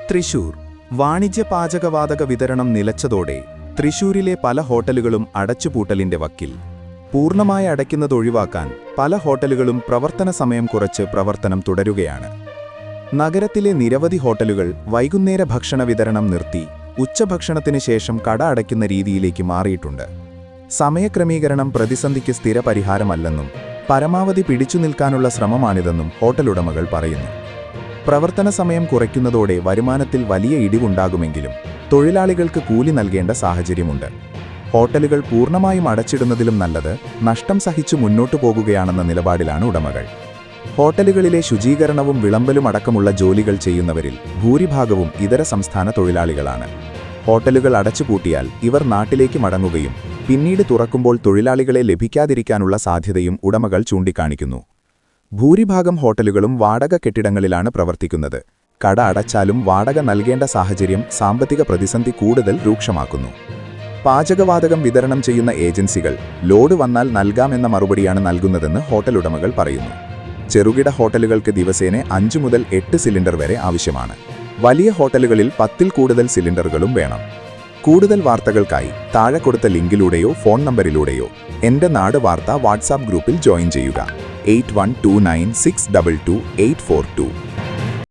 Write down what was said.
തൃശൂർ വാണിജ്യ പാചകവാതക വിതരണം നിലച്ചതോടെ തൃശൂരിലെ പല ഹോട്ടലുകളും അടച്ചുപൂട്ടലിന്റെ വക്കിൽ. പൂർണ്ണമായി അടയ്ക്കുന്നതൊഴിവാക്കാൻ പല ഹോട്ടലുകളും പ്രവർത്തന സമയം കുറച്ച് പ്രവർത്തനം തുടരുകയാണ്. നഗരത്തിലെ നിരവധി ഹോട്ടലുകൾ വൈകുന്നേര ഭക്ഷണ വിതരണം നിർത്തി ഉച്ചഭക്ഷണത്തിന് ശേഷം കട അടയ്ക്കുന്ന രീതിയിലേക്ക് മാറിയിട്ടുണ്ട്. സമയക്രമീകരണം പ്രതിസന്ധിക്ക് സ്ഥിര പരിഹാരമല്ലെന്നും പരമാവധി പിടിച്ചു നിൽക്കാനുള്ള ശ്രമമാണിതെന്നും ഹോട്ടലുടമകൾ പറയുന്നു. പ്രവർത്തന സമയം കുറയ്ക്കുന്നതോടെ വരുമാനത്തിൽ വലിയ ഇടിവുണ്ടാകുമെങ്കിലും തൊഴിലാളികൾക്ക് കൂലി നൽകേണ്ട സാഹചര്യമുണ്ട്. ഹോട്ടലുകൾ പൂർണ്ണമായും അടച്ചിടുന്നതിലും നല്ലത് നഷ്ടം സഹിച്ചു മുന്നോട്ടു പോകുകയാണെന്ന നിലപാടിലാണ് ഉടമകൾ. ഹോട്ടലുകളിലെ ശുചീകരണവും വിളമ്പലും അടക്കമുള്ള ജോലികൾ ചെയ്യുന്നവരിൽ ഭൂരിഭാഗവും ഇതര സംസ്ഥാന തൊഴിലാളികളാണ്. ഹോട്ടലുകൾ അടച്ചുപൂട്ടിയാൽ ഇവർ നാട്ടിലേക്ക് മടങ്ങുകയും പിന്നീട് തുറക്കുമ്പോൾ തൊഴിലാളികളെ ലഭിക്കാതിരിക്കാനുള്ള സാധ്യതയും ഉടമകൾ ചൂണ്ടിക്കാണിക്കുന്നു. ഭൂരിഭാഗം ഹോട്ടലുകളും വാടക കെട്ടിടങ്ങളിലാണ് പ്രവർത്തിക്കുന്നത്. കട അടച്ചാലും വാടക നൽകേണ്ട സാഹചര്യം സാമ്പത്തിക പ്രതിസന്ധി കൂടുതൽ രൂക്ഷമാക്കുന്നു. പാചകവാതകം വിതരണം ചെയ്യുന്ന ഏജൻസികൾ ലോഡ് വന്നാൽ നൽകാമെന്ന മറുപടിയാണ് നൽകുന്നതെന്ന് ഹോട്ടൽ ഉടമകൾ പറയുന്നു. ചെറുകിട ഹോട്ടലുകൾക്ക് ദിവസേന 5 മുതൽ 8 സിലിണ്ടർ വരെ ആവശ്യമാണ്. വലിയ ഹോട്ടലുകളിൽ 10-ൽ കൂടുതൽ സിലിണ്ടറുകളും വേണം. കൂടുതൽ വാർത്തകൾക്കായി താഴെ കൊടുത്ത ലിങ്കിലൂടെയോ ഫോൺ നമ്പറിലൂടെയോ എൻ്റെ നാട് വാർത്ത വാട്സാപ്പ് ഗ്രൂപ്പിൽ ജോയിൻ ചെയ്യുക. 8129622842